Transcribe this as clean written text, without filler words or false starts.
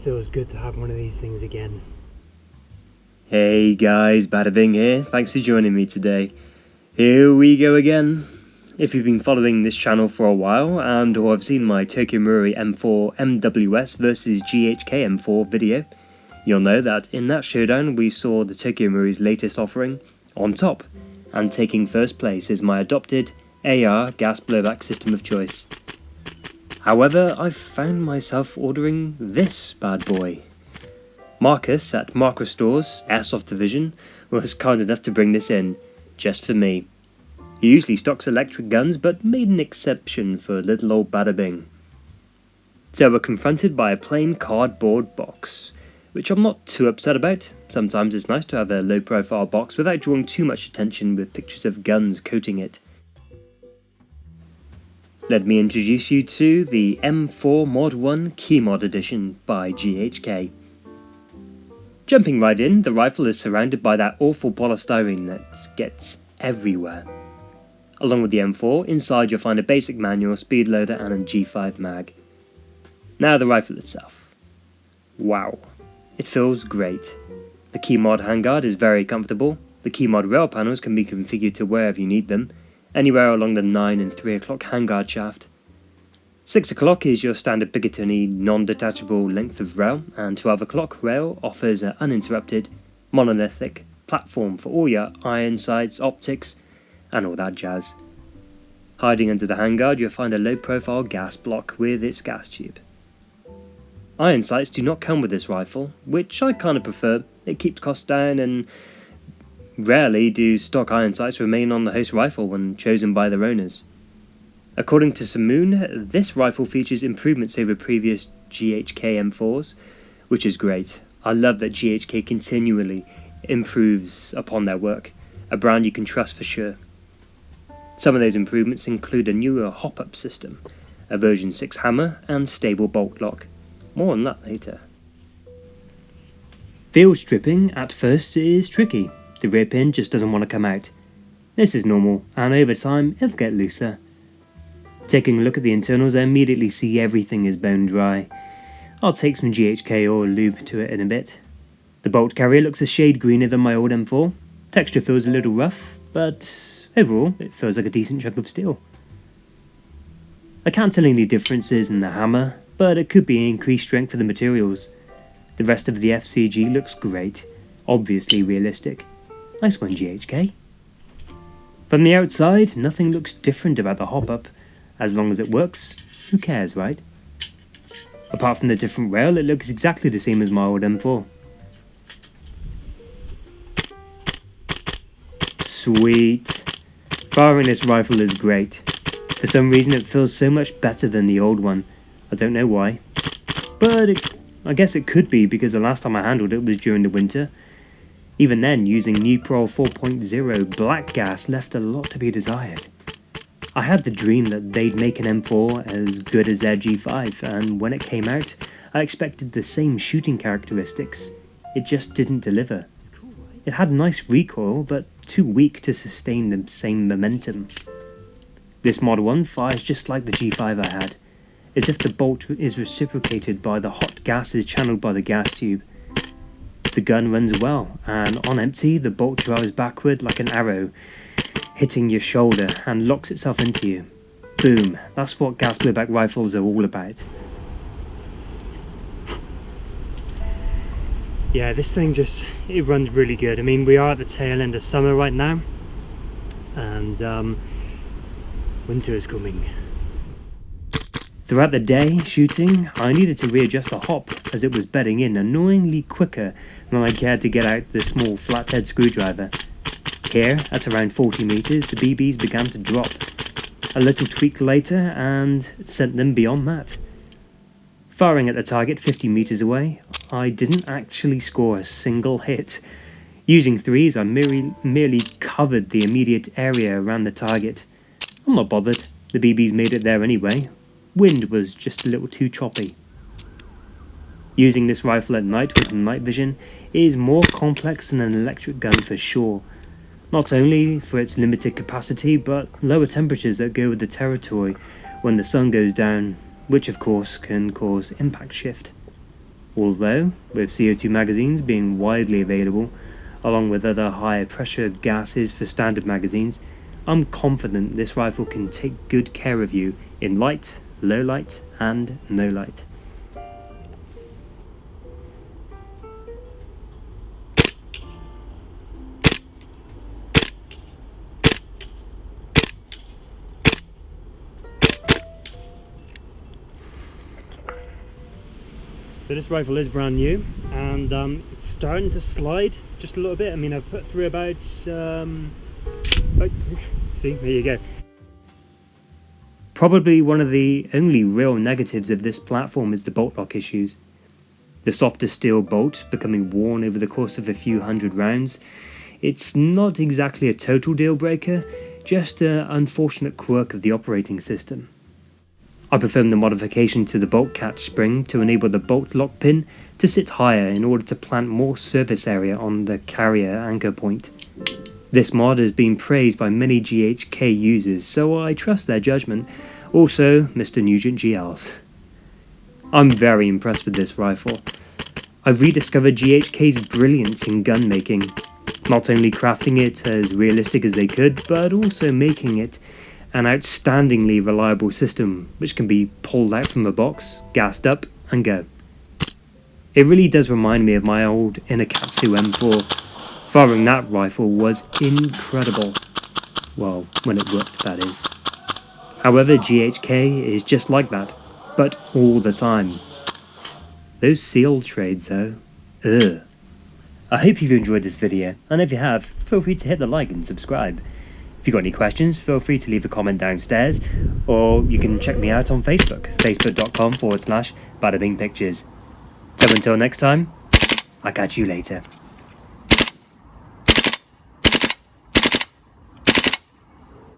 Feels good to have one of these things again. Hey guys, Bada Bing here, thanks for joining me today. Here we go again. If you've been following this channel for a while and or have seen my Tokyo Marui M4 MWS versus GHK M4 video, you'll know that in that showdown we saw the Tokyo Marui's latest offering on top, and taking first place is my adopted AR gas blowback system of choice. However, I've found myself ordering this bad boy. Marcus at Marcus Stores, Airsoft Division, was kind enough to bring this in, just for me. He usually stocks electric guns, but made an exception for little old Bada Bing. So we're confronted by a plain cardboard box, which I'm not too upset about. Sometimes it's nice to have a low profile box without drawing too much attention with pictures of guns coating it. Let me introduce you to the M4 Mod 1 Key Mod Edition by GHK. Jumping right in, the rifle is surrounded by that awful polystyrene that gets everywhere. Along with the M4, inside you'll find a basic manual, speed loader and a G5 mag. Now the rifle itself. Wow, it feels great. The key mod handguard is very comfortable. The key mod rail panels can be configured to wherever you need them, anywhere along the 9 and 3 o'clock handguard shaft. 6 o'clock is your standard Picatinny non-detachable length of rail, and 12 o'clock rail offers an uninterrupted, monolithic platform for all your iron sights, optics, and all that jazz. Hiding under the handguard you'll find a low-profile gas block with its gas tube. Iron sights do not come with this rifle, which I kinda prefer. It keeps costs down, and rarely do stock iron sights remain on the host rifle when chosen by their owners. According to Simoon, this rifle features improvements over previous GHK M4s, which is great. I love that GHK continually improves upon their work, a brand you can trust for sure. Some of those improvements include a newer hop-up system, a version 6 hammer, and stable bolt lock. More on that later. Field stripping at first is tricky. The rear pin just doesn't want to come out. This is normal, and over time it'll get looser. Taking a look at the internals, I immediately see everything is bone dry. I'll take some GHK or lube to it in a bit. The bolt carrier looks a shade greener than my old M4. Texture feels a little rough, but overall it feels like a decent chunk of steel. I can't tell any differences in the hammer, but it could be increased strength for the materials. The rest of the FCG looks great, obviously realistic. Nice one, GHK. From the outside, nothing looks different about the hop-up. As long as it works, who cares, right? Apart from the different rail, it looks exactly the same as my old M4. Sweet. Firing this rifle is great. For some reason it feels so much better than the old one. I don't know why. But I guess it could be because the last time I handled it was during the winter. Even then, using Newprol 4.0 black gas left a lot to be desired. I had the dream that they'd make an M4 as good as their G5, and when it came out, I expected the same shooting characteristics. It just didn't deliver. It had nice recoil, but too weak to sustain the same momentum. This Mod 1 fires just like the G5 I had, as if the bolt is reciprocated by the hot gases channeled by the gas tube. The gun runs well, and on empty the bolt drives backward like an arrow, hitting your shoulder and locks itself into you. Boom, that's what gas blowback rifles are all about. Yeah, this thing it runs really good. I mean, we are at the tail end of summer right now, and winter is coming. Throughout the day shooting, I needed to readjust the hop as it was bedding in annoyingly quicker than I cared to get out the small flathead screwdriver. Here, at around 40 meters, the BBs began to drop. A little tweak later and sent them beyond that. Firing at the target 50 meters away, I didn't actually score a single hit. Using threes, I merely covered the immediate area around the target. I'm not bothered, the BBs made it there anyway. Wind was just a little too choppy. Using this rifle at night with night vision is more complex than an electric gun for sure. Not only for its limited capacity, but lower temperatures that go with the territory when the sun goes down, which of course can cause impact shift. Although, with CO2 magazines being widely available, along with other higher pressure gases for standard magazines, I'm confident this rifle can take good care of you in light, low light, and no light. So this rifle is brand new, and it's starting to slide just a little bit. I mean, I've put through about, oh, see, there you go. Probably one of the only real negatives of this platform is the bolt lock issues. The softer steel bolt becoming worn over the course of a few hundred rounds. It's not exactly a total deal breaker, just an unfortunate quirk of the operating system. I performed the modification to the bolt catch spring to enable the bolt lock pin to sit higher in order to plant more surface area on the carrier anchor point. This mod has been praised by many GHK users, so I trust their judgment. Also, Mr. Nugent GL's. I'm very impressed with this rifle. I've rediscovered GHK's brilliance in gun making, not only crafting it as realistic as they could, but also making it an outstandingly reliable system which can be pulled out from a box, gassed up, and go. It really does remind me of my old Untitled M4. Firing that rifle was incredible. Well, when it worked, that is. However, GHK is just like that, but all the time. Those seal trades though, ugh. I hope you've enjoyed this video, and if you have, feel free to hit the like and subscribe. If you've got any questions, feel free to leave a comment downstairs, or you can check me out on Facebook, facebook.com/badabingpictures. So until next time, I'll catch you later.